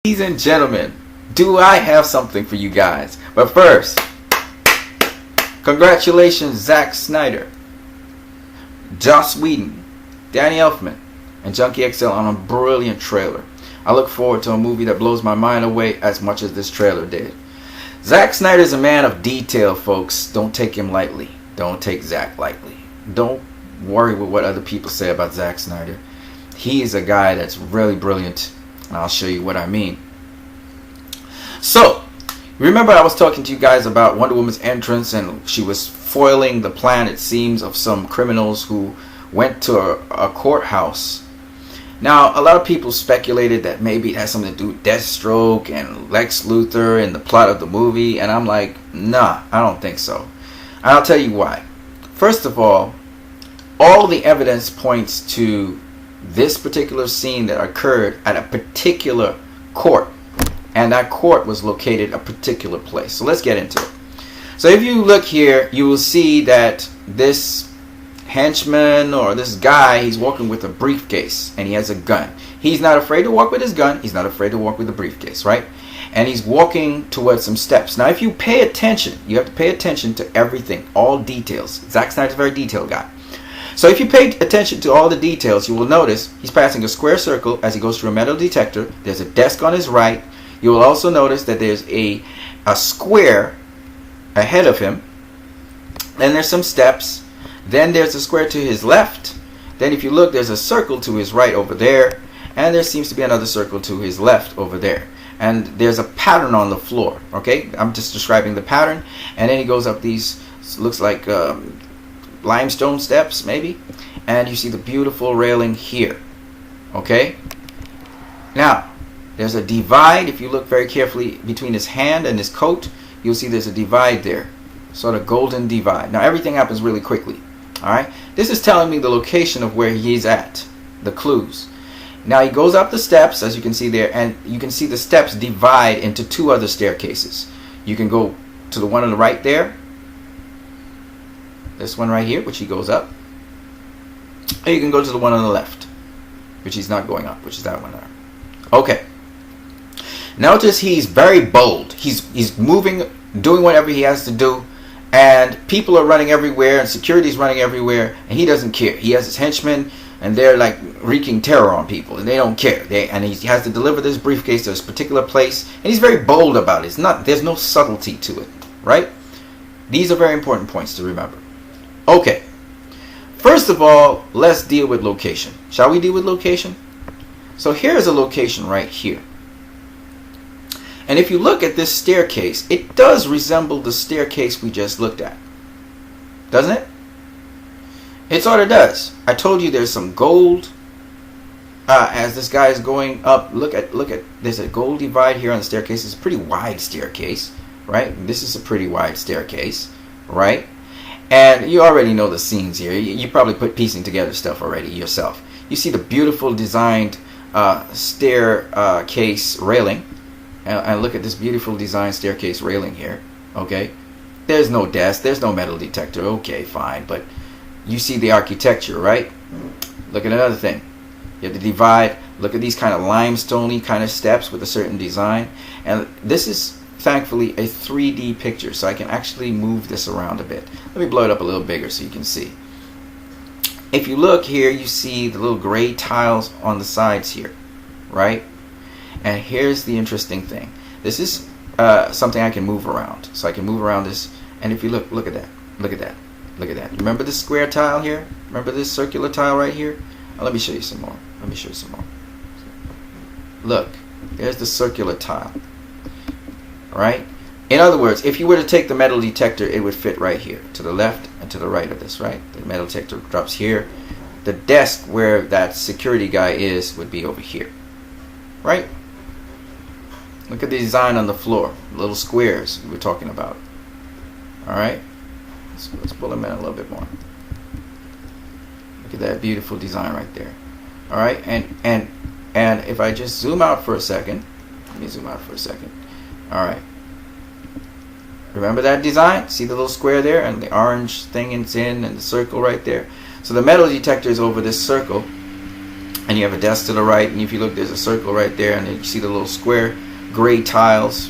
Ladies and gentlemen, do I have something for you guys? But first, congratulations Zack Snyder, Joss Whedon, Danny Elfman, and Junkie XL on a brilliant trailer. I look forward to a movie that blows my mind away as much as this trailer did. Zack Snyder's a man of detail, folks. Don't take him lightly. Don't take Zack lightly. Don't worry with what other people say about Zack Snyder. He is a guy that's really brilliant. And I'll show you what I mean. So, remember I was talking to you guys about Wonder Woman's entrance, and she was foiling the plan, it seems, of some criminals who went to a courthouse. Now, a lot of people speculated that maybe it has something to do with Deathstroke and Lex Luthor and the plot of the movie, and I'm like, nah, I don't think so. And I'll tell you why. First of all the evidence points to this particular scene that occurred at a particular court, and that court was located a particular place. So let's get into it. So if you look here, you will see that this henchman or this guy, he's walking with a briefcase and he has a gun. He's not afraid to walk with his gun. He's not afraid to walk with the briefcase, right? And he's walking towards some steps. Now if you pay attention, you have to pay attention to everything, all details. Zack Snyder's a very detailed guy. So if you pay attention to all the details, you will notice he's passing a square circle as he goes through a metal detector. There's a desk on his right. You will also notice that there's a square ahead of him. Then there's some steps. Then there's a square to his left. Then if you look, there's a circle to his right over there. And there seems to be another circle to his left over there. And there's a pattern on the floor. Okay, I'm just describing the pattern. And then he goes up these, looks like limestone steps maybe, and you see the beautiful railing here. Okay, now there's a divide. If you look very carefully between his hand and his coat, you'll see there's a divide there, sort of golden divide. Now everything happens really quickly. Alright, this is telling me the location of where he's at, the clues. Now he goes up the steps, as you can see there, and you can see the steps divide into two other staircases. You can go to the one on the right there, this one right here, which he goes up, and you can go to the one on the left, which he's not going up, which is that one there. Okay, notice he's very bold. He's moving, doing whatever he has to do, and people are running everywhere, and security's running everywhere, and he doesn't care. He has his henchmen, and they're like wreaking terror on people, and they don't care. And he has to deliver this briefcase to this particular place, and he's very bold about it. There's no subtlety to it, right? These are very important points to remember. Okay, first of all, let's deal with location. Shall we deal with location? So here's a location right here. And if you look at this staircase, it does resemble the staircase we just looked at. Doesn't it? It sort of does. I told you there's some gold as this guy is going up. Look at, there's a gold divide here on the staircase. It's a pretty wide staircase, right? This is a pretty wide staircase, right? And you already know the scenes here. You probably put piecing together stuff already yourself. You see the beautiful designed staircase railing. And look at this beautiful designed staircase railing here. Okay. There's no desk. There's no metal detector. Okay, fine. But you see the architecture, right? Look at another thing. You have the divide. Look at these kind of limestone-y kind of steps with a certain design. And this is thankfully a 3D picture, so I can actually move this around a bit. Let me blow it up a little bigger so you can see. If you look here, you see the little gray tiles on the sides here, right? And here's the interesting thing. This is something I can move around. So I can move around this, and if you look at that. Look at that. Look at that. Remember this square tile here? Remember this circular tile right here? Let me show you some more. Let me show you some more. Look, there's the circular tile. Right? In other words, if you were to take the metal detector, it would fit right here, to the left and to the right of this, right? The metal detector drops here. The desk where that security guy is would be over here, right? Look at the design on the floor, little squares we were talking about. All right, let's pull them in a little bit more. Look at that beautiful design right there. All right, and if I just zoom out for a second, let me zoom out for a second. Alright, remember that design? See the little square there and the orange thing it's in and the circle right there? So the metal detector is over this circle, and you have a desk to the right, and if you look, there's a circle right there, and then you see the little square gray tiles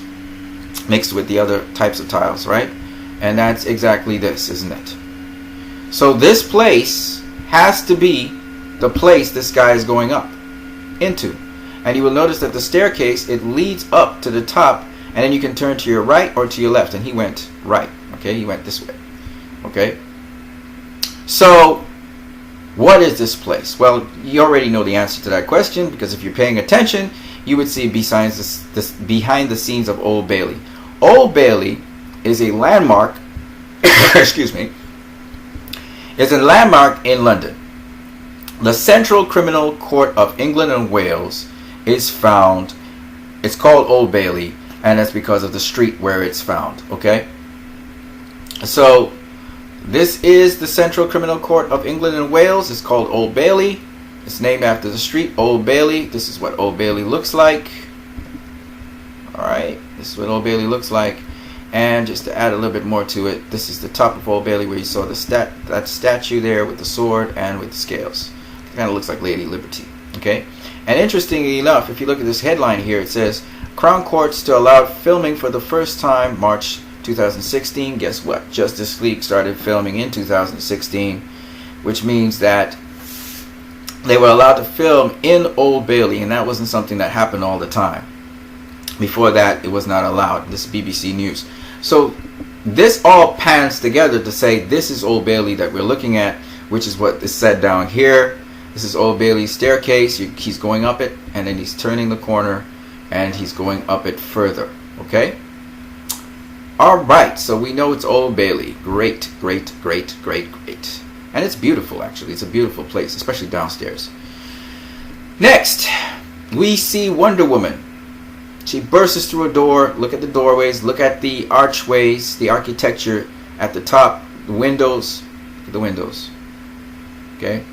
mixed with the other types of tiles, right? And that's exactly this, isn't it? So this place has to be the place this guy is going up into. And you will notice that the staircase, it leads up to the top, and then you can turn to your right or to your left. And he went right. Okay, he went this way. Okay. So, what is this place? Well, you already know the answer to that question, because if you're paying attention, you would see behind the scenes of Old Bailey. Old Bailey is a landmark. Excuse me. Is a landmark in London. The Central Criminal Court of England and Wales is found. It's called Old Bailey, and that's because of the street where it's found. Okay. So this is the Central Criminal Court of England and Wales. It's called Old Bailey. It's named after the street, Old Bailey. This is what Old Bailey looks like. Alright, this is what Old Bailey looks like. And just to add a little bit more to it, this is the top of Old Bailey where you saw that statue there with the sword and with the scales. It kind of looks like Lady Liberty. Okay? And interestingly enough, if you look at this headline here, it says, Crown Courts to allow filming for the first time, March 2016. Guess what? Justice League started filming in 2016, which means that they were allowed to film in Old Bailey, and that wasn't something that happened all the time. Before that, it was not allowed. This is BBC News. So this all pans together to say this is Old Bailey that we're looking at, which is what is said down here. This is Old Bailey's staircase. He's going up it, and then he's turning the corner, and he's going up it further. Okay? Alright, so we know it's Old Bailey. Great, great, great, great, great. And it's beautiful, actually. It's a beautiful place, especially downstairs. Next, we see Wonder Woman. She bursts through a door. Look at the doorways. Look at the archways, the architecture at the top, the windows. Look at the windows. Okay?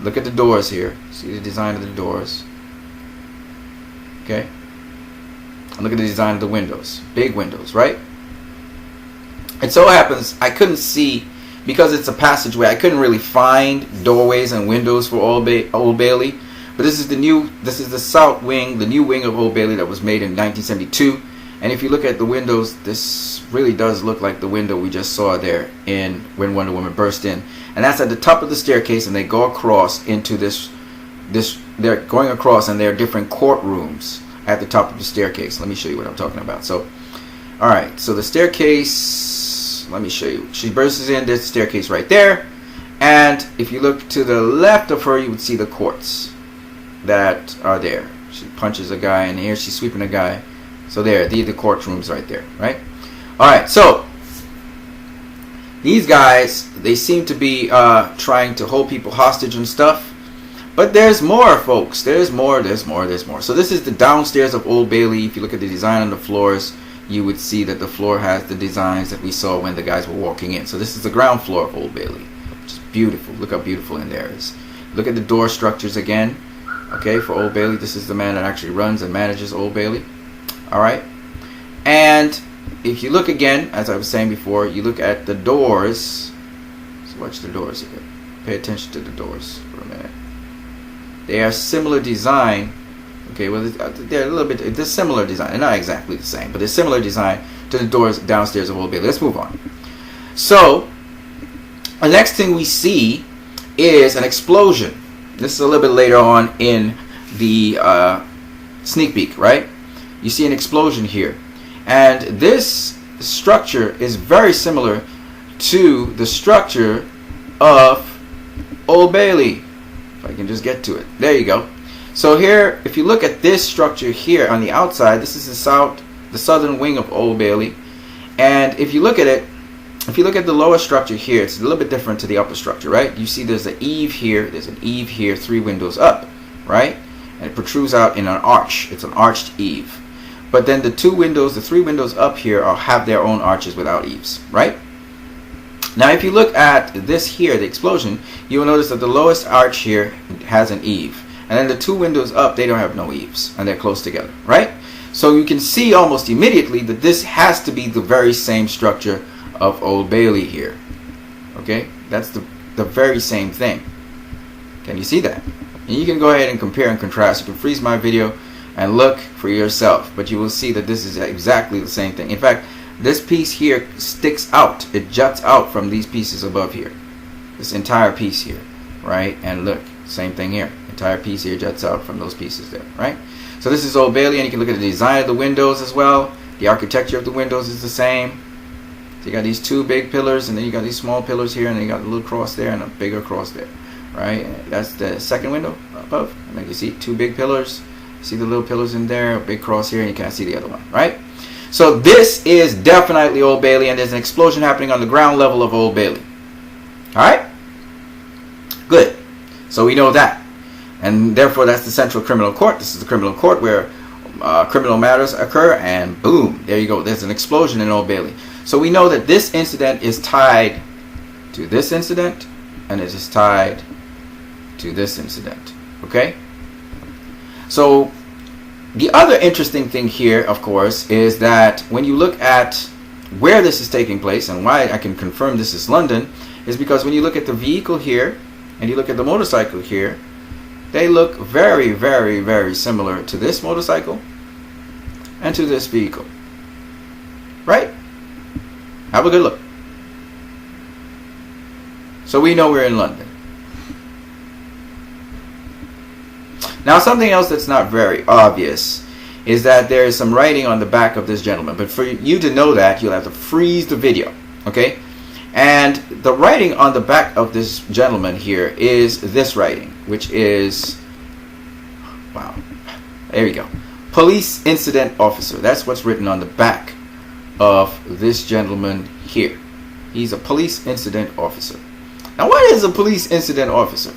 Look at the doors here. See the design of the doors. Okay? And look at the design of the windows. Big windows, right? It so happens I couldn't see, because it's a passageway, I couldn't really find doorways and windows for Old Bailey. But this is the south wing, the new wing of Old Bailey that was made in 1972. And if you look at the windows, this really does look like the window we just saw there when Wonder Woman burst in. And that's at the top of the staircase, and they go across into this. They're going across, and there are different courtrooms at the top of the staircase. Let me show you what I'm talking about. So, all right. So the staircase. Let me show you. She bursts in. There's the staircase right there. And if you look to the left of her, you would see the courts that are there. She punches a guy, and here she's sweeping a guy. So there, these are the courtrooms right there, right? All right, so these guys, they seem to be trying to hold people hostage and stuff. But there's more, folks. There's more. So this is the downstairs of Old Bailey. If you look at the design on the floors, you would see that the floor has the designs that we saw when the guys were walking in. So this is the ground floor of Old Bailey, which is beautiful. Look how beautiful in there is. Look at the door structures again. Okay, for Old Bailey, this is the man that actually runs and manages Old Bailey. Alright, and if you look again, as I was saying before, you look at the doors. So watch the doors here. Pay attention to the doors for a minute. They are similar design. Okay, well, they're a little bit, they're similar design. They're not exactly the same, but they're similar design to the doors downstairs of Old Bailey. Let's move on. So, the next thing we see is an explosion. This is a little bit later on in the sneak peek, right? You see an explosion here. And this structure is very similar to the structure of Old Bailey. If I can just get to it. There you go. So here, if you look at this structure here on the outside, this is the southern wing of Old Bailey. And if you look at it, if you look at the lower structure here, it's a little bit different to the upper structure, right? You see there's an eave here, 3 windows up, right? And it protrudes out in an arch. It's an arched eave. But then the 3 windows up here have their own arches without eaves, right? Now if you look at this here, the explosion, you will notice that the lowest arch here has an eave. And then the 2 windows up, they don't have no eaves, and they're close together, right? So you can see almost immediately that this has to be the very same structure of Old Bailey here. Okay? That's the very same thing. Can you see that? And you can go ahead and compare and contrast. You can freeze my video and look for yourself, but you will see that this is exactly the same thing. In fact, this piece here sticks out. It juts out from these pieces above here. This entire piece here, right? And look, same thing here. Entire piece here juts out from those pieces there, right? So this is Old Bailey, and you can look at the design of the windows as well. The architecture of the windows is the same. So you got these two big pillars, and then you got these small pillars here, and then you got a little cross there and a bigger cross there, right? That's the second window above. And then you see two big pillars. See the little pillars in there, a big cross here, and you can't see the other one, right? So this is definitely Old Bailey, and there's an explosion happening on the ground level of Old Bailey. All right? Good. So we know that. And therefore, that's the Central Criminal Court. This is the criminal court where criminal matters occur, and boom, there you go. There's an explosion in Old Bailey. So we know that this incident is tied to this incident, and it is tied to this incident. Okay? So the other interesting thing here, of course, is that when you look at where this is taking place, and why I can confirm this is London, is because when you look at the vehicle here and you look at the motorcycle here, they look very, very, very similar to this motorcycle and to this vehicle. Right? Have a good look. So we know we're in London. Now, something else that's not very obvious is that there is some writing on the back of this gentleman. But for you to know that, you'll have to freeze the video. Okay? And the writing on the back of this gentleman here is this writing, which is, wow, there you go. Police Incident Officer. That's what's written on the back of this gentleman here. He's a police incident officer. Now, what is a police incident officer?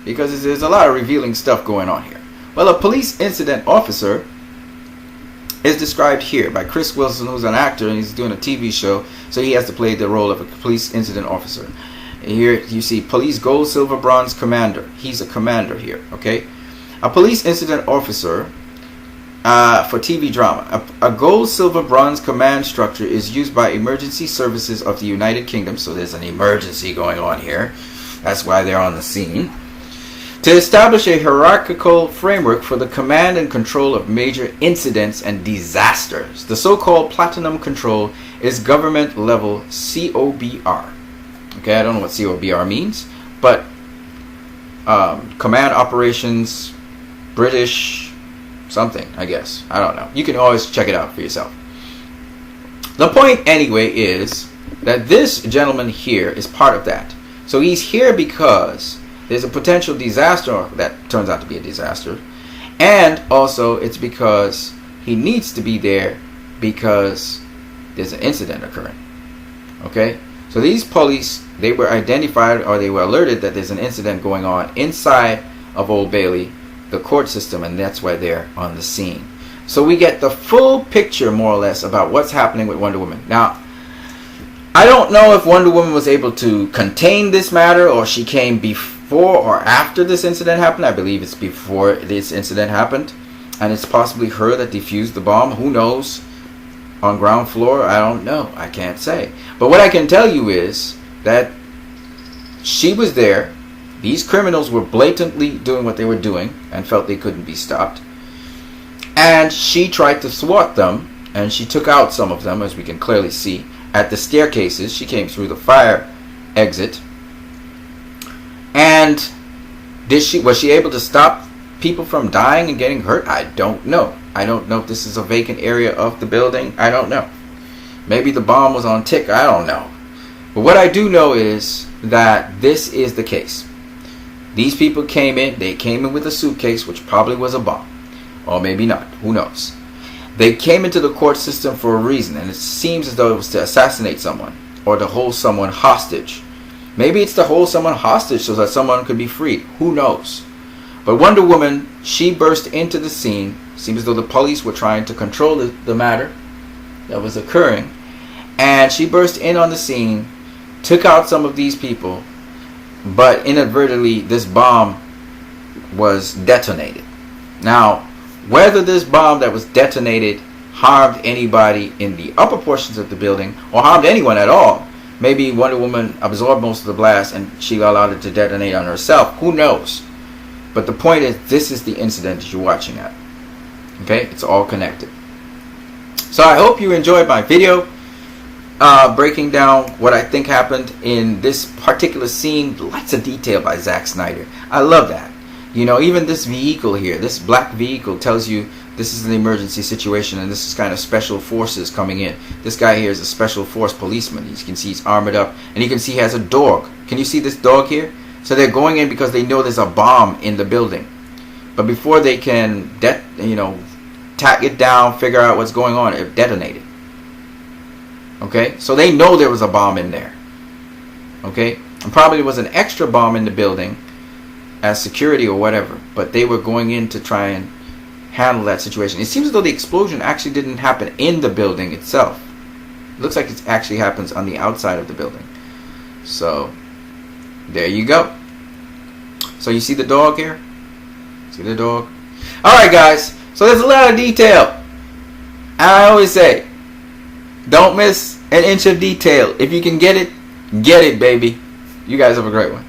Because there's a lot of revealing stuff going on here. Well, a police incident officer is described here by Chris Wilson, who's an actor, and he's doing a TV show, so he has to play the role of a police incident officer. And here you see police gold, silver, bronze commander. He's a commander here, okay? A police incident officer for TV drama. A gold, silver, bronze command structure is used by emergency services of the United Kingdom, so there's an emergency going on here. That's why they're on the scene. To establish a hierarchical framework for the command and control of major incidents and disasters. The so-called Platinum Control is government level COBR. Okay, I don't know what COBR means, but Command Operations British something, I guess. I don't know. You can always check it out for yourself. The point anyway is that this gentleman here is part of that. So he's here because there's a potential disaster that turns out to be a disaster, and also it's because he needs to be there because there's an incident occurring. Okay, so these police, they were identified, or they were alerted that there's an incident going on inside of Old Bailey, the court system, and that's why they're on the scene. So we get the full picture, more or less, about what's happening with Wonder Woman. Now, I don't know if Wonder Woman was able to contain this matter, or she came before or after this incident happened. I believe it's before this incident happened, and it's possibly her that defused the bomb. Who knows? On ground floor, I don't know. I can't say. But what I can tell you is that she was there. These criminals were blatantly doing what they were doing and felt they couldn't be stopped. And she tried to thwart them, and she took out some of them, as we can clearly see, at the staircases. She came through the fire exit. And was she able to stop people from dying and getting hurt? I don't know. I don't know if this is a vacant area of the building. I don't know. Maybe the bomb was on tick. I don't know. But what I do know is that this is the case. These people came in. They came in with a suitcase, which probably was a bomb. Or maybe not. Who knows? They came into the court system for a reason, and it seems as though it was to assassinate someone or to hold someone hostage. Maybe it's to hold someone hostage so that someone could be freed. Who knows? But Wonder Woman, she burst into the scene. Seems as though the police were trying to control the matter that was occurring. And she burst in on the scene, took out some of these people, but inadvertently this bomb was detonated. Now, whether this bomb that was detonated harmed anybody in the upper portions of the building or harmed anyone at all, maybe Wonder Woman absorbed most of the blast and she allowed it to detonate on herself. Who knows? But the point is, this is the incident that you're watching at. Okay, it's all connected. So I hope you enjoyed my video breaking down what I think happened in this particular scene. Lots of detail by Zack Snyder. I love that. You know, even this vehicle here, this black vehicle, tells you this is an emergency situation, and this is kind of special forces coming in. This guy here is a special force policeman. You can see he's armored up, and you can see he has a dog. Can you see this dog here? So they're going in because they know there's a bomb in the building. But before they can, tack it down, figure out what's going on, it detonated. Okay, so they know there was a bomb in there. Okay, and probably there was an extra bomb in the building as security or whatever, but they were going in to try and handle that situation. It seems as though the explosion actually didn't happen in the building itself. It looks like it actually happens on the outside of the building. So there you go. So you see the dog here? See the dog? Alright guys, so there's a lot of detail. And I always say, don't miss an inch of detail. If you can get it, baby. You guys have a great one.